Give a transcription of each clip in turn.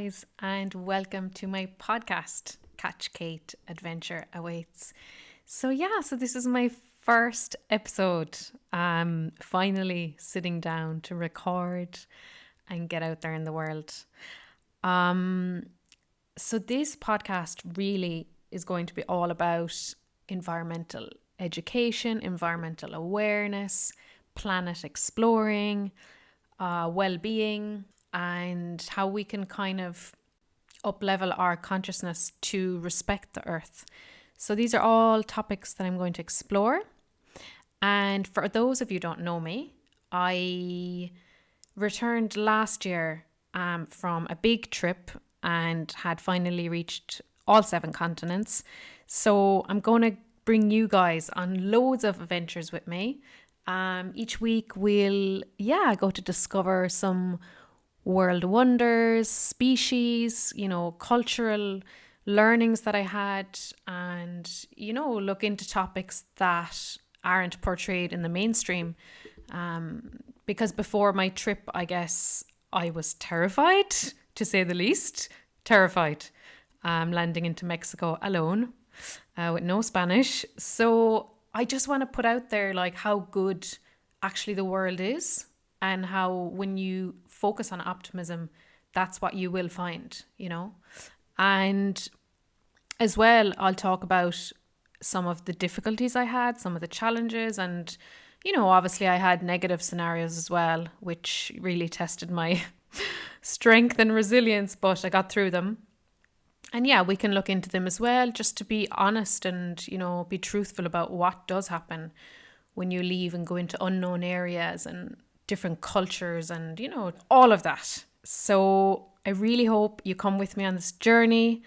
guys, and welcome to my podcast, Catch Cait Adventure Awaits. So this is my first episode. Finally sitting down to record and get out there in the world. So this podcast really is going to be all about environmental education, environmental awareness, planet exploring, well-being, and how we can kind of up-level our consciousness to respect the earth. So these are all topics that I'm going to explore. And for those of you who don't know me, I returned last year from a big trip and had finally reached all 7 continents. So I'm going to bring you guys on loads of adventures with me. Each week we'll go to discover some world wonders, species, cultural learnings that I had, and look into topics that aren't portrayed in the mainstream. Because before my trip, I guess I was terrified, to say the least. Terrified, landing into Mexico alone, with no Spanish. So I just want to put out there like how good actually the world is, and how when you focus on optimism, that's what you will find, And as well, I'll talk about some of the difficulties I had, some of the challenges, and obviously I had negative scenarios as well, which really tested my strength and resilience, but I got through them. And we can look into them as well, just to be honest and, be truthful about what does happen when you leave and go into unknown areas and different cultures and, all of that. So I really hope you come with me on this journey.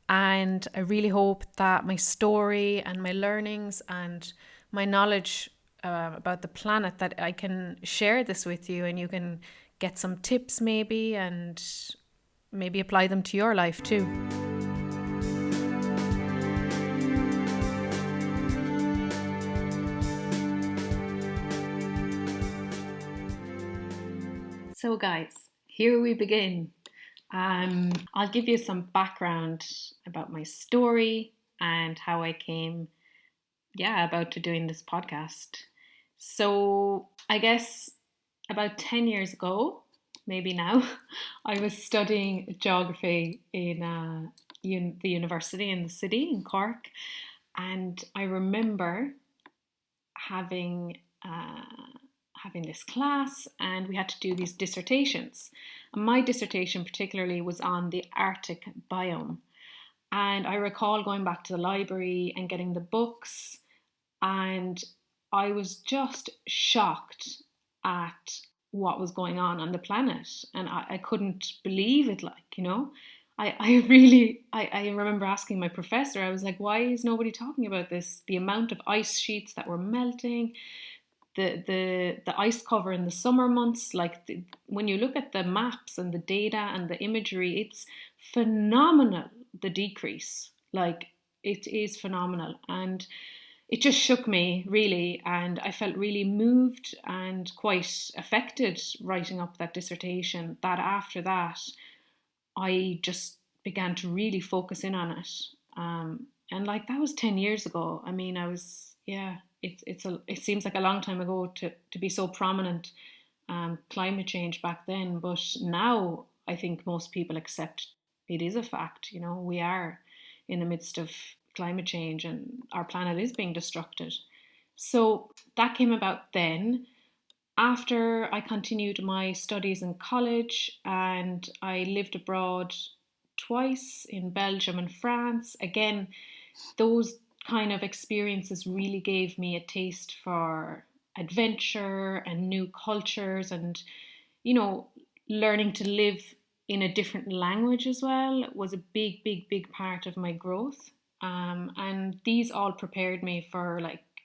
And I really hope that my story and my learnings and my knowledge about the planet, that I can share this with you and you can get some tips maybe, and maybe apply them to your life too. So guys, here we begin. I'll give you some background about my story and how I came, about to doing this podcast. So I guess about 10 years ago, maybe now, I was studying geography in the university in the city in Cork, and I remember having this class, and we had to do these dissertations. And my dissertation particularly was on the Arctic biome. And I recall going back to the library and getting the books, and I was just shocked at what was going on the planet. And I couldn't believe it, I remember asking my professor, I was like, why is nobody talking about this? The amount of ice sheets that were melting, the ice cover in the summer months, when you look at the maps and the data and the imagery, it's phenomenal, the decrease. It is phenomenal, and it just shook me really, and I felt really moved and quite affected writing up that dissertation, that after that I just began to really focus in on it. And that was 10 years ago. I mean, it seems like a long time ago to be so prominent, climate change back then. But now I think most people accept it is a fact. We are in the midst of climate change and our planet is being destructed. So that came about then. After I continued my studies in college, and I lived abroad twice in Belgium and France. Again, those kind of experiences really gave me a taste for adventure and new cultures, and learning to live in a different language as well was a big part of my growth. And these all prepared me for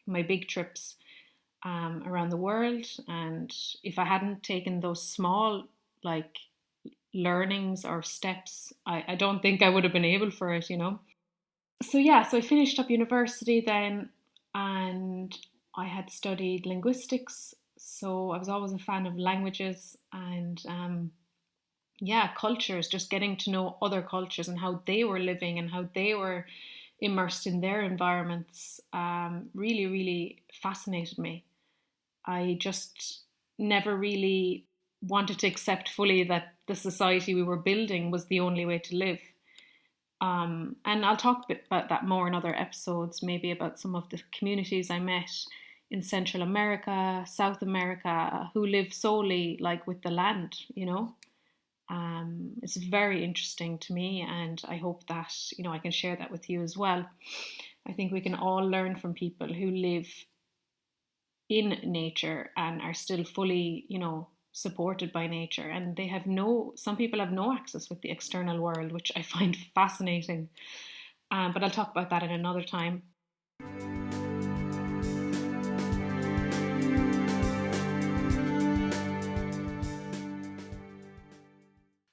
my big trips around the world. And if I hadn't taken those small learnings or steps, I don't think I would have been able for it. So I finished up university then, and I had studied linguistics, so I was always a fan of languages. And yeah, cultures, just getting to know other cultures and how they were living and how they were immersed in their environments, really, really fascinated me. I just never really wanted to accept fully that the society we were building was the only way to live. And I'll talk a bit about that more in other episodes, maybe about some of the communities I met in Central America, South America, who live solely like with the land, you know. It's very interesting to me, and I hope that, you know, I can share that with you as well. I think we can all learn from people who live in nature and are still fully, you know, supported by nature, and they have no, some people have no access with the external world, which I find fascinating. But I'll talk about that in another time.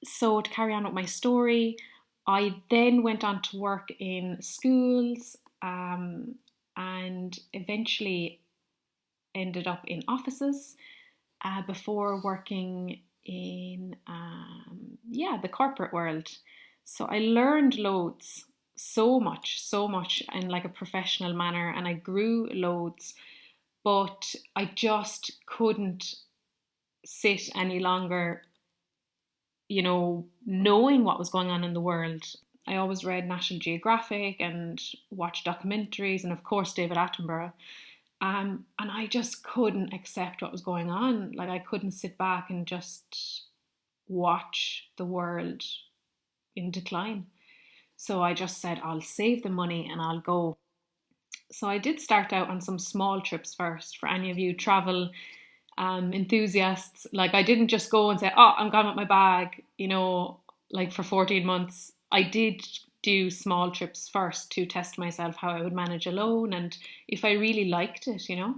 So to carry on with my story, I then went on to work in schools, and eventually ended up in offices, before working in, yeah, the corporate world. So I learned loads, so much in like a professional manner, and I grew loads, but I just couldn't sit any longer, you know, knowing what was going on in the world. I always read National Geographic and watched documentaries, and of course David Attenborough. And I just couldn't accept what was going on. Like, I couldn't sit back and just watch the world in decline. So I just said, I'll save the money and I'll go. So I did start out on some small trips first. For any of you travel enthusiasts, like, I didn't just go and say, oh, I'm gone with my bag, you know, like for 14 months. I did do small trips first to test myself how I would manage alone and if I really liked it, you know.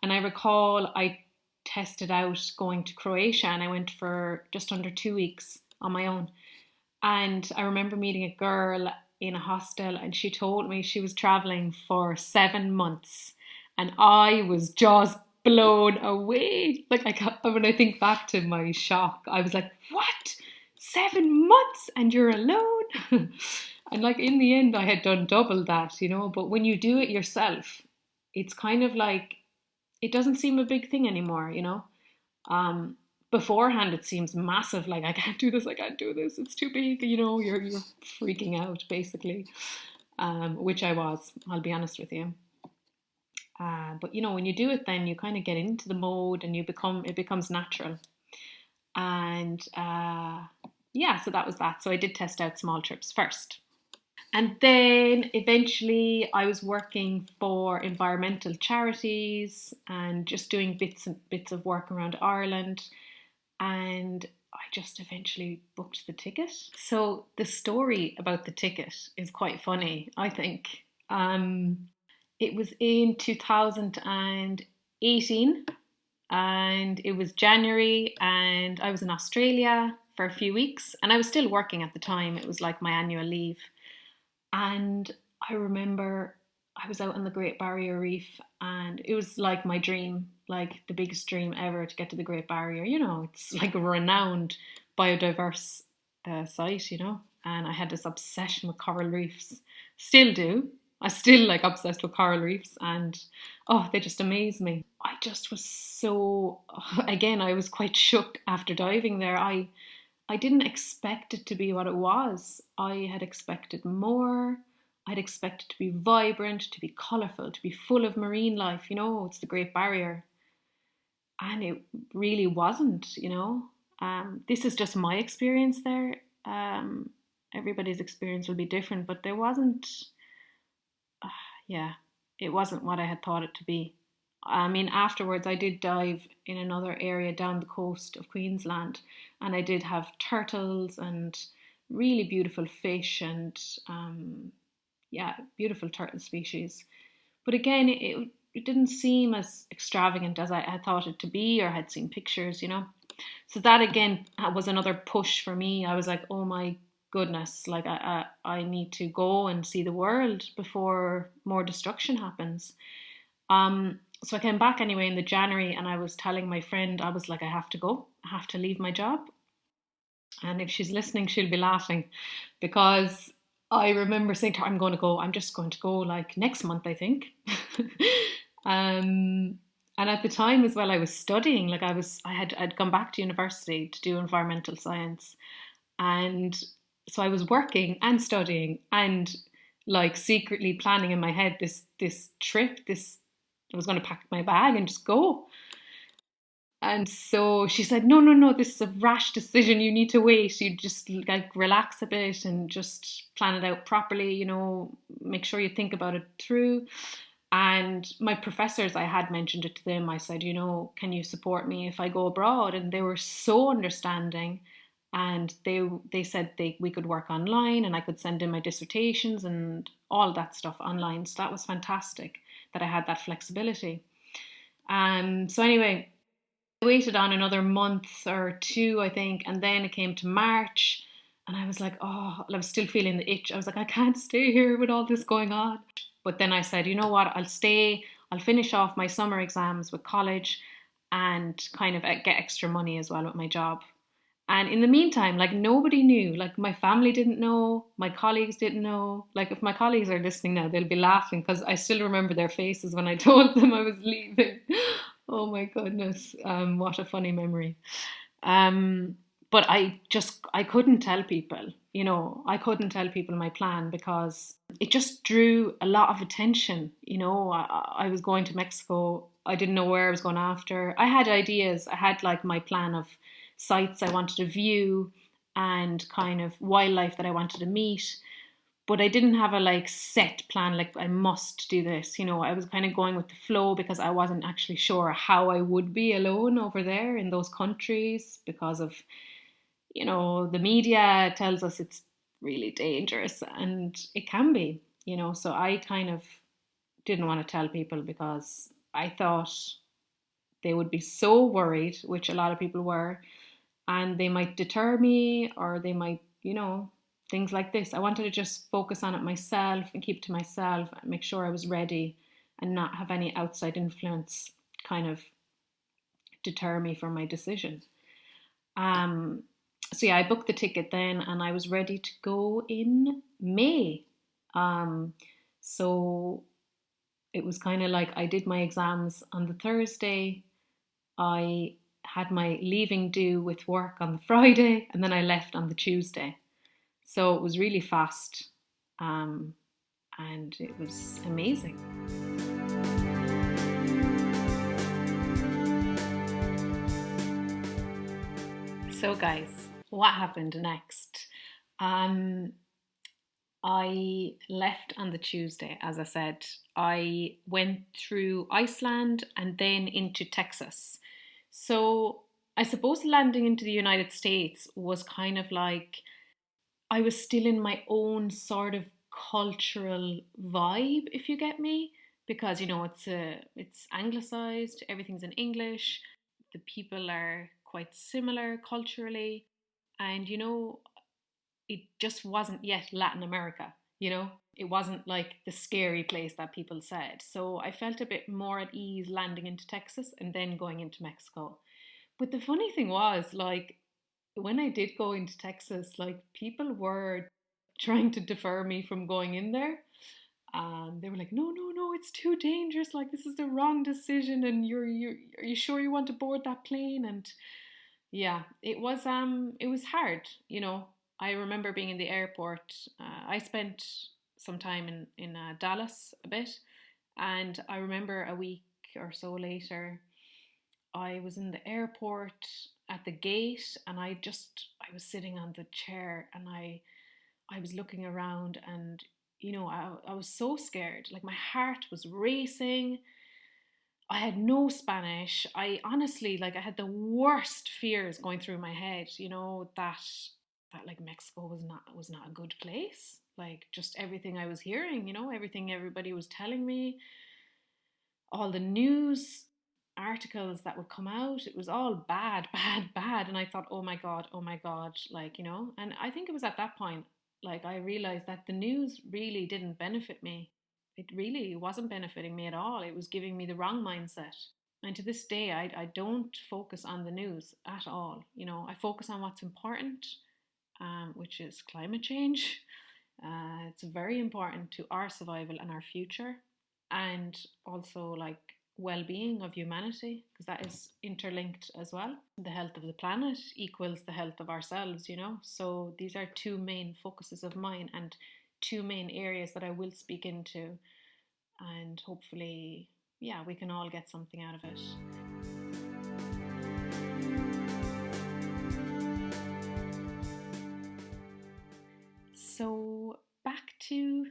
And I recall I tested out going to Croatia, and I went for just under 2 weeks on my own. And I remember meeting a girl in a hostel, and she told me she was traveling for 7 months. And I was just blown away. Like, when I think back to my shock, I was like, what? 7 months and you're alone? And like, in the end, I had done double that, you know. But when you do it yourself, it's kind of like, it doesn't seem a big thing anymore, you know. Um, Beforehand, it seems massive. Like, I can't do this. I can't do this. It's too big. You know, you're freaking out basically, which I was. I'll be honest with you. But you know, when you do it, then you kind of get into the mode, and it becomes natural. And yeah, so that was that. So I did test out small trips first. And then eventually I was working for environmental charities and just doing bits and bits of work around Ireland. And I just eventually booked the ticket. So the story about the ticket is quite funny, I think. It was in 2018, and it was January, and I was in Australia for a few weeks, and I was still working at the time. It was like my annual leave. And I remember I was out on the Great Barrier Reef, and it was like my dream, like the biggest dream ever to get to the Great Barrier. You know, it's like a renowned biodiverse site, you know. And I had this obsession with coral reefs. Still do. I still like obsessed with coral reefs, and oh, they just amaze me. I just was so, again, I was quite shook after diving there. I didn't expect it to be what it was. I had expected more. I'd expect it to be vibrant, to be colourful, to be full of marine life. You know, it's the Great Barrier. And it really wasn't, you know. This is just my experience there. Everybody's experience will be different, but there wasn't, yeah, it wasn't what I had thought it to be. I mean, afterwards, I did dive in another area down the coast of Queensland, and I did have turtles and really beautiful fish and, yeah, beautiful turtle species. But again, it didn't seem as extravagant as I had thought it to be or had seen pictures, you know. So that again was another push for me. I was like, oh my goodness, like I need to go and see the world before more destruction happens. So I came back anyway in the January, and I was telling my friend, I was like, I have to go. I have to leave my job. And if she's listening, she'll be laughing because I remember saying to her, I'm going to go, I'm just going to go like next month, I think. um, and at the time as well, I was studying, like I'd gone back to university to do environmental science. And so I was working and studying and like secretly planning in my head this trip, this I was going to pack my bag and just go. And so she said, no, no, no, this is a rash decision. You need to wait. You just like relax a bit and just plan it out properly, make sure you think about it through. And my professors, I had mentioned it to them. I said, can you support me if I go abroad? And they were so understanding. And they said we could work online and I could send in my dissertations and all that stuff online. So that was fantastic that I had that flexibility. So anyway, I waited on another month or two, I think, and then it came to March, and I was like, oh, I was still feeling the itch. I was like, I can't stay here with all this going on. But then I said, you know what, I'll stay, I'll finish off my summer exams with college and kind of get extra money as well with my job. And in the meantime, like nobody knew, like my family didn't know, my colleagues didn't know. Like if my colleagues are listening now, they'll be laughing because I still remember their faces when I told them I was leaving. Oh my goodness, what a funny memory. Um, but I couldn't tell people, I couldn't tell people my plan because it just drew a lot of attention. I was going to Mexico. I didn't know where I was going after. I had ideas. I had like my plan of sites I wanted to view and kind of wildlife that I wanted to meet. But I didn't have a like set plan, like I must do this. I was kind of going with the flow because I wasn't actually sure how I would be alone over there in those countries because of, the media tells us it's really dangerous and it can be, so I kind of didn't want to tell people because I thought they would be so worried, which a lot of people were, and they might deter me or they might, things like this. I wanted to just focus on it myself and keep to myself and make sure I was ready and not have any outside influence kind of deter me from my decision. Um, so yeah, I booked the ticket then and I was ready to go in May. Um, so it was kind of like I did my exams on the Thursday. I had my leaving due with work on the Friday and then I left on the Tuesday. So it was really fast and it was amazing. So, guys, what happened next? Um, I left on the Tuesday, as I said. I went through Iceland and then into Texas. So, I suppose landing into the United States was kind of like I was still in my own sort of cultural vibe, if you get me, because it's anglicized, everything's in English, the people are quite similar culturally, and it just wasn't yet Latin America. It wasn't like the scary place that people said. So I felt a bit more at ease landing into Texas and then going into Mexico. But the funny thing was, like, when I did go into Texas, like people were trying to defer me from going in there. They were like, no, no, no, it's too dangerous. Like this is the wrong decision, and you're are you sure you want to board that plane? And yeah, it was hard. I remember being in the airport. I spent some time in Dallas a bit, and I remember a week or so later I was in the airport at the gate and I was sitting on the chair and I was looking around and I was so scared. Like my heart was racing. I had no Spanish. I honestly like I had the worst fears going through my head, that like Mexico was not a good place. Like just everything I was hearing, everything everybody was telling me, all the news articles that would come out, it was all bad, bad, bad. And I thought, oh my God, like, and I think it was at that point, like, I realized that the news really didn't benefit me. It really wasn't benefiting me at all. It was giving me the wrong mindset. And to this day, I don't focus on the news at all. I focus on what's important, which is climate change. It's very important to our survival and our future, and also like well-being of humanity, because that is interlinked as well. The health of the planet equals the health of ourselves. So these are two main focuses of mine, and two main areas that I will speak into, and hopefully, yeah, we can all get something out of it. So back to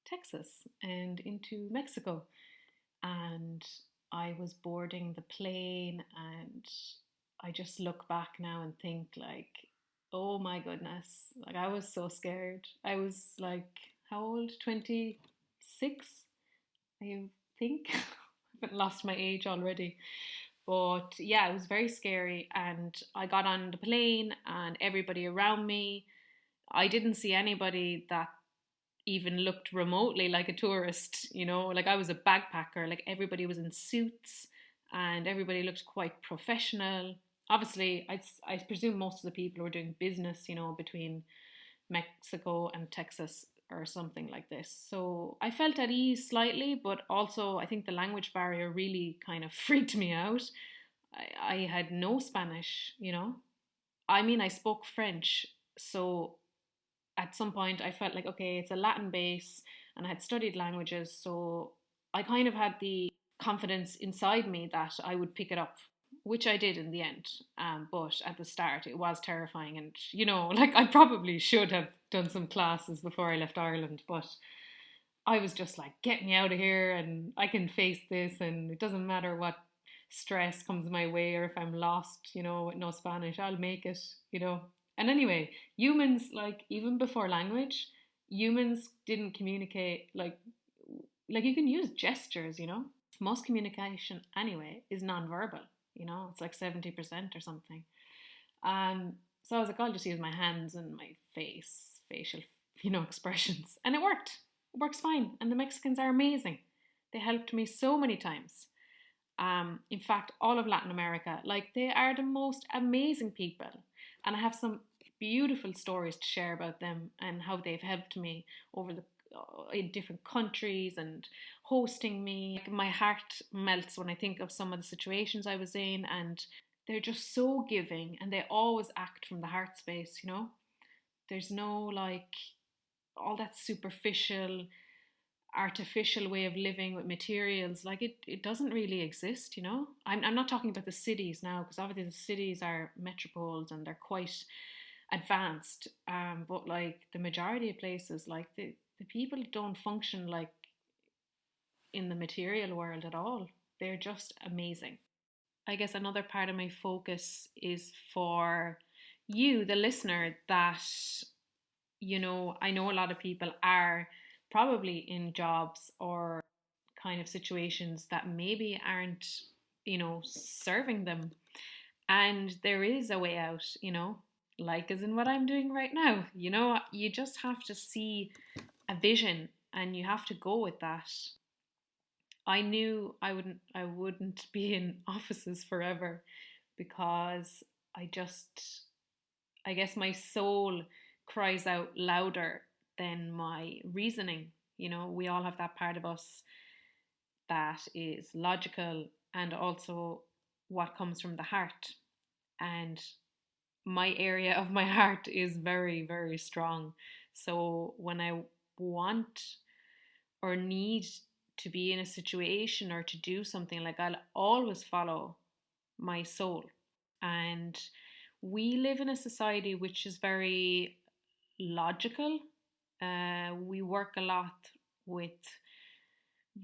Texas and into Mexico, and I was boarding the plane, and I just look back now and think like, oh my goodness, like I was so scared. I was like, how old? 26, I think. I've lost my age already. But yeah, it was very scary. And I got on the plane, and everybody around me, I didn't see anybody that even looked remotely like a tourist. Like I was a backpacker, like everybody was in suits and everybody looked quite professional. Obviously, I presume most of the people were doing business, between Mexico and Texas or something like this. So I felt at ease slightly, but also I think the language barrier really kind of freaked me out. I had no Spanish. I mean, I spoke French, so at some point I felt like, okay, it's a Latin base, and I had studied languages, so I kind of had the confidence inside me that I would pick it up, which I did in the end. But at the start, it was terrifying, and like I probably should have done some classes before I left Ireland, but I was just like, get me out of here, and I can face this, and it doesn't matter what stress comes my way, or if I'm lost, with no Spanish, I'll make it. And anyway, humans, like even before language, humans didn't communicate like you can use gestures. Most communication anyway is non-verbal. It's like 70% or something. So I was like, I'll just use my hands and my facial expressions. And it worked. It works fine. And the Mexicans are amazing. They helped me so many times. In fact, all of Latin America, like they are the most amazing people. And I have some beautiful stories to share about them and how they've helped me in different countries and hosting me. My heart melts when I think of some of the situations I was in, and they're just so giving, and they always act from the heart space. There's no like all that superficial artificial way of living with materials. Like it doesn't really exist. I'm not talking about the cities now, because obviously the cities are metropoles and they're quite advanced, but like the majority of places, like the people don't function like in the material world at all. They're just amazing. I guess another part of my focus is for you, the listener, that I know a lot of people are probably in jobs or kind of situations that maybe aren't serving them. And there is a way out, like as in what I'm doing right now. You just have to see a vision and you have to go with that. I knew I wouldn't be in offices forever, because I guess my soul cries out louder than my reasoning. We all have that part of us that is logical and also what comes from the heart. And my area of my heart is very, very strong. So when I want or need to be in a situation or to do something, like I'll always follow my soul. And we live in a society which is very logical. We work a lot with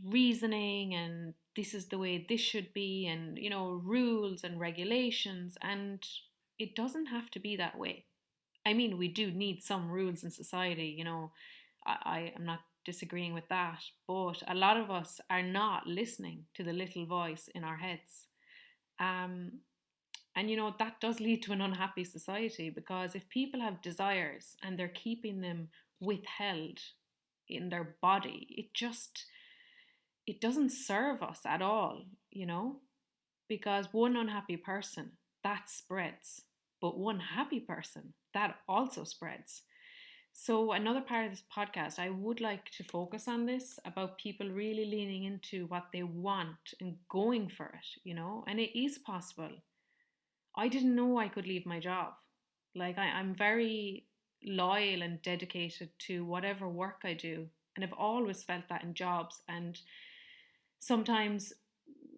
reasoning, and this is the way this should be, and rules and regulations, and it doesn't have to be that way. I mean, we do need some rules in society. I am not disagreeing with that, but a lot of us are not listening to the little voice in our heads. And that does lead to an unhappy society, because if people have desires and they're keeping them withheld in their body, it doesn't serve us at all, you know, because one unhappy person, that spreads, but one happy person, that also spreads. So, another part of this podcast, I would like to focus on this about people really leaning into what they want and going for it, you know, and it is possible. I didn't know I could leave my job. Like, I'm very loyal and dedicated to whatever work I do. And I've always felt that in jobs. And sometimes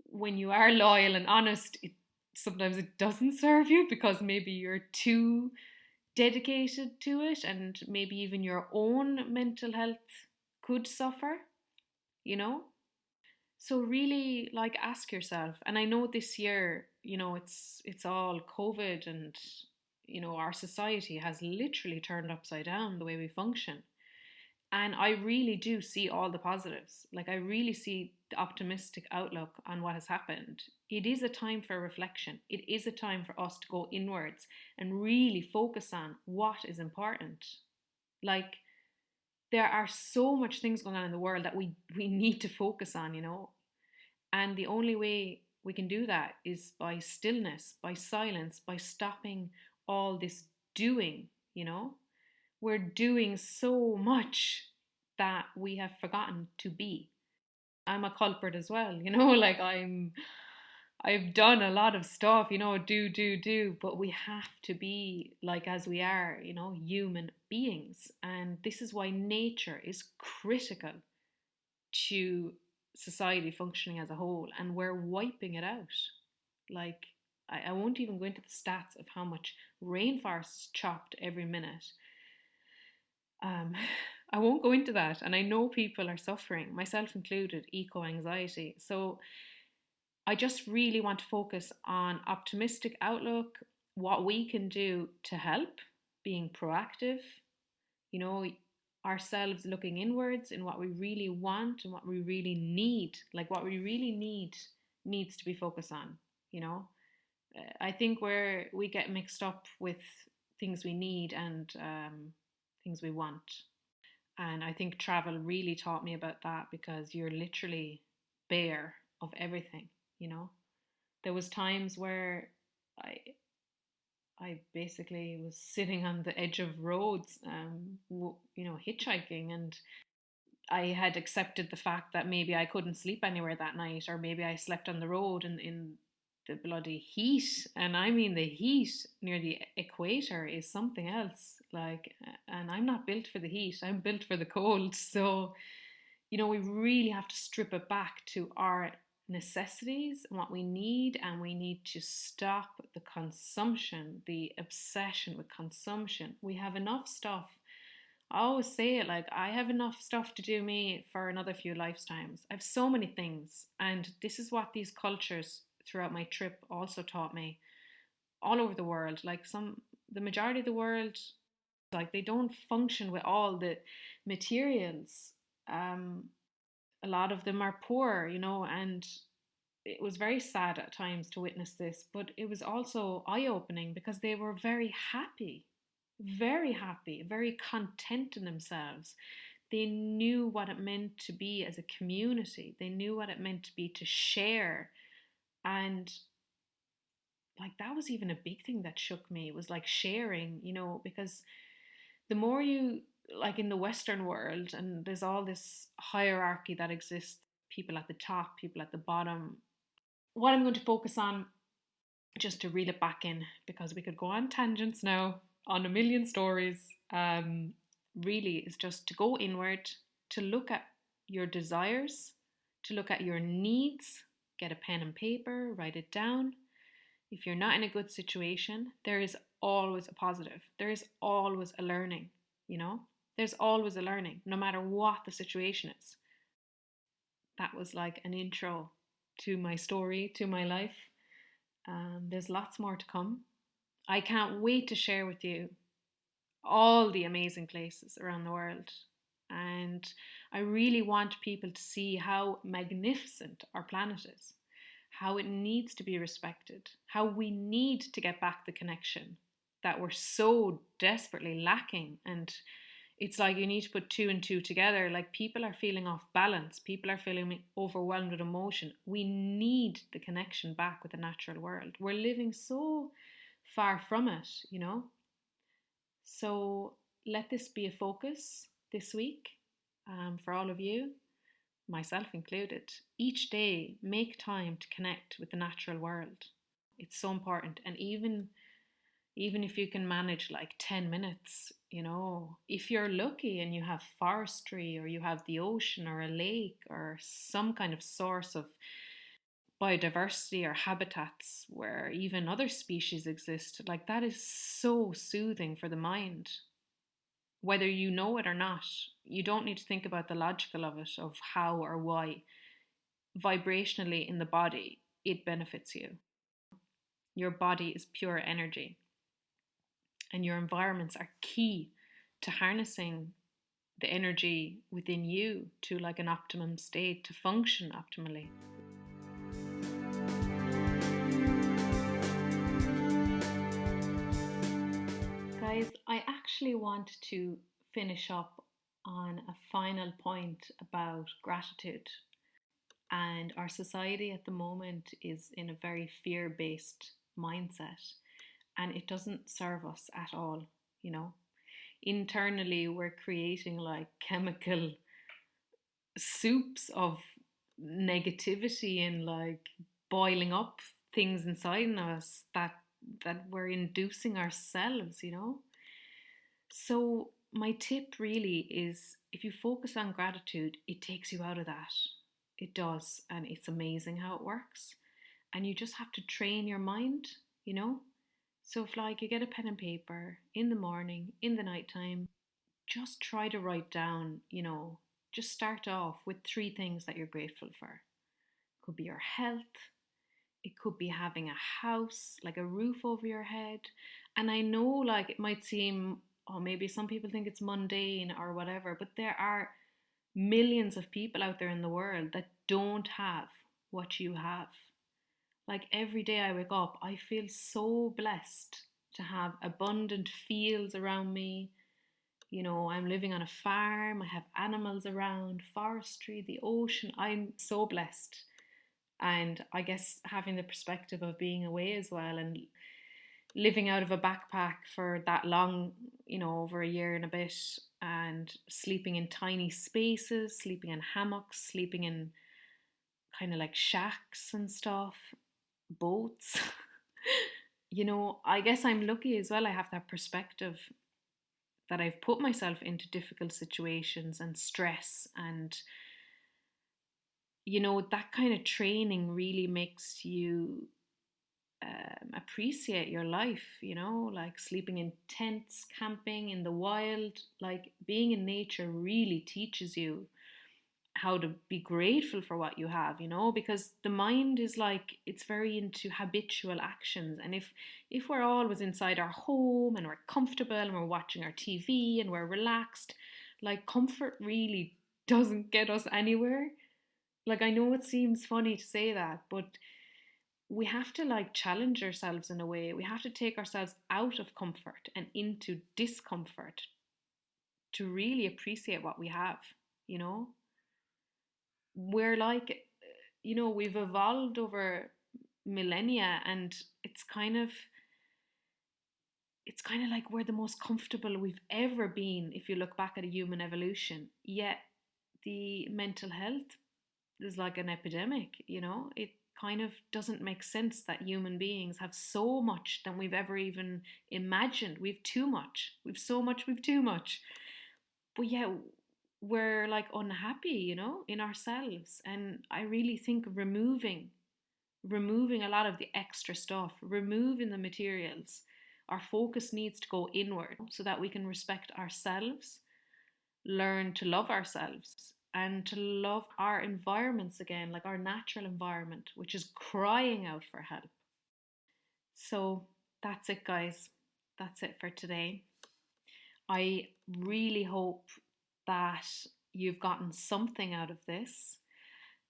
when you are loyal and honest, sometimes it doesn't serve you because maybe you're too dedicated to it, and maybe even your own mental health could suffer, you know? So really, like, ask yourself. And I know this year, you know, it's all COVID, and you know, our society has literally turned upside down the way we function. And I really do see all the positives. Like, I really see the optimistic outlook on what has happened. It is a time for reflection. It is a time for us to go inwards and really focus on what is important. Like, there are so much things going on in the world that we need to focus on, you know. And the only way we can do that is by stillness, by silence, by stopping all this doing, you know. We're doing so much that we have forgotten to be. I'm a culprit as well, you know, like I've done a lot of stuff, you know, do, but we have to be like as we are, you know, human beings. And this is why nature is critical to society functioning as a whole, and we're wiping it out. Like, I won't even go into the stats of how much rainforest is chopped every minute. um, I won't go into that, and I know people are suffering, myself included, eco anxiety. So I just really want to focus on optimistic outlook, what we can do to help, being proactive, you know, ourselves looking inwards in what we really want and what we really need. Like, what we really need needs to be focused on, you know. I think where we get mixed up with things we need and things we want. And I think travel really taught me about that, because you're literally bare of everything, you know. There was times where I I basically was sitting on the edge of roads, you know, hitchhiking, and I had accepted the fact that maybe I couldn't sleep anywhere that night, or maybe I slept on the road in the bloody heat. And I mean, the heat near the equator is something else. Like, and I'm not built for the heat, I'm built for the cold. So, you know, we really have to strip it back to our necessities and what we need, and we need to stop the consumption, the obsession with consumption. We have enough stuff. I always say it, like, I have enough stuff to do me for another few lifetimes. I have so many things, and this is what these cultures throughout my trip also taught me, all over the world. Like, the majority of the world, like, they don't function with all the materials. A lot of them are poor, you know, and it was very sad at times to witness this, but it was also eye-opening because they were very happy, very content in themselves. They knew what it meant to be as a community. They knew what it meant to be to share. And like, that was even a big thing that shook me. It was like sharing, you know, because the more you, like, in the Western world, and there's all this hierarchy that exists, people at the top, people at the bottom. What I'm going to focus on, just to reel it back in, because we could go on tangents now on a million stories, really is just to go inward, to look at your desires, to look at your needs, get a pen and paper, write it down. If you're not in a good situation, there is always a positive. There is always a learning, you know? There's always a learning, no matter what the situation is. That was like an intro to my story, to my life. There's lots more to come. I can't wait to share with you all the amazing places around the world. And I really want people to see how magnificent our planet is, how it needs to be respected, how we need to get back the connection that we're so desperately lacking. And It's like you need to put two and two together. Like people are feeling off balance, people are feeling overwhelmed with emotion. We need the connection back with the natural world. We're living so far from it, you know? So let this be a focus this week for all of you, myself included. Each day, make time to connect with the natural world. It's so important. And even if you can manage like 10 minutes, you know, if you're lucky and you have forestry or you have the ocean or a lake or some kind of source of biodiversity or habitats where even other species exist, like that is so soothing for the mind. Whether you know it or not, you don't need to think about the logical of it, of how or why. Vibrationally in the body, it benefits you. Your body is pure energy, and your environments are key to harnessing the energy within you to like an optimum state to function optimally. Guys, I actually want to finish up on a final point about gratitude. And our society at the moment is in a very fear based mindset, and it doesn't serve us at all, you know. Internally, we're creating like chemical soups of negativity and like boiling up things inside us that we're inducing ourselves, you know. So my tip really is, if you focus on gratitude, it takes you out of that. It does, and it's amazing how it works. And you just have to train your mind, you know. So if like you get a pen and paper in the morning, in the nighttime, just try to write down, you know, just start off with three things that you're grateful for. It could be your health, it could be having a house, like a roof over your head. And I know like it might seem, oh, maybe some people think it's mundane or whatever, but there are millions of people out there in the world that don't have what you have. Like every day I wake up, I feel so blessed to have abundant fields around me. You know, I'm living on a farm, I have animals around, forestry, the ocean. I'm so blessed. And I guess having the perspective of being away as well and living out of a backpack for that long, you know, over a year and a bit, and sleeping in tiny spaces, sleeping in hammocks, sleeping in kind of like shacks and stuff, boats. You know, I guess I'm lucky as well. I have that perspective that I've put myself into difficult situations and stress, and you know, that kind of training really makes you appreciate your life, you know, like sleeping in tents, camping in the wild, like being in nature really teaches you how to be grateful for what you have, you know, because the mind is like, it's very into habitual actions. And if we're always inside our home and we're comfortable and we're watching our TV and we're relaxed, like comfort really doesn't get us anywhere. Like I know it seems funny to say that, but we have to like challenge ourselves in a way. We have to take ourselves out of comfort and into discomfort to really appreciate what we have, you know. We're like, you know, we've evolved over millennia, and it's kind of like we're the most comfortable we've ever been if you look back at a human evolution. Yet the mental health is like an epidemic, you know. It kind of doesn't make sense that human beings have so much than we've ever even imagined. We've too much. We've so much, we've too much. But yeah, we're like unhappy, you know, in ourselves. And I really think removing a lot of the extra stuff, removing the materials, our focus needs to go inward so that we can respect ourselves, learn to love ourselves, and to love our environments again, like our natural environment, which is crying out for help. So that's it, guys. That's it for today. I really hope that you've gotten something out of this.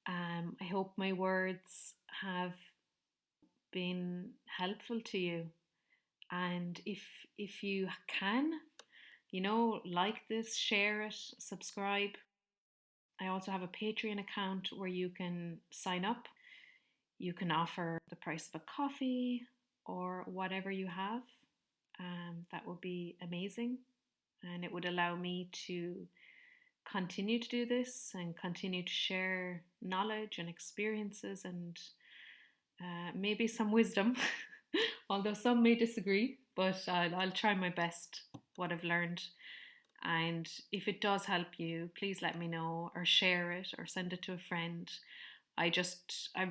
I hope my words have been helpful to you. And if you can, like this, share it, subscribe. I also have a Patreon account where you can sign up. You can offer the price of a coffee or whatever you have. That would be amazing. And it would allow me to continue to do this and continue to share knowledge and experiences and maybe some wisdom, although some may disagree, but I'll try my best what I've learned. And if it does help you, please let me know or share it or send it to a friend. I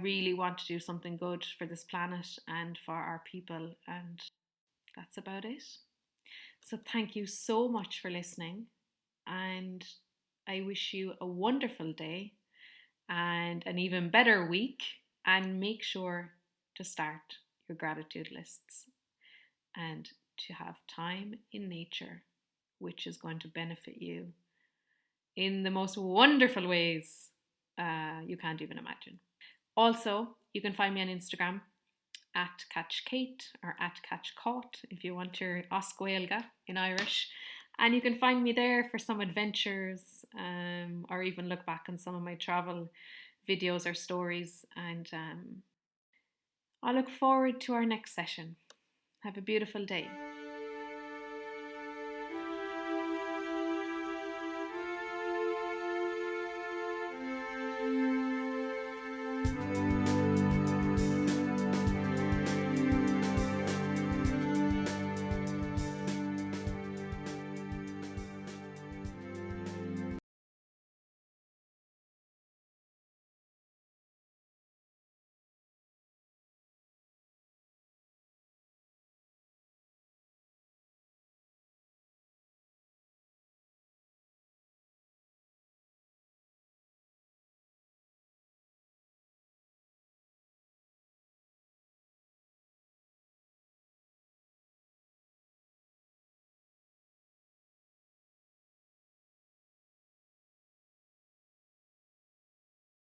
really want to do something good for this planet and for our people, and that's about it. So thank you so much for listening, and I wish you a wonderful day and an even better week, and make sure to start your gratitude lists and to have time in nature, which is going to benefit you in the most wonderful ways you can't even imagine. Also, you can find me on Instagram at Catch Cait or at Catch Cait if you want your Oscuelga in Irish. And you can find me there for some adventures or even look back on some of my travel videos or stories. And I look forward to our next session. Have a beautiful day.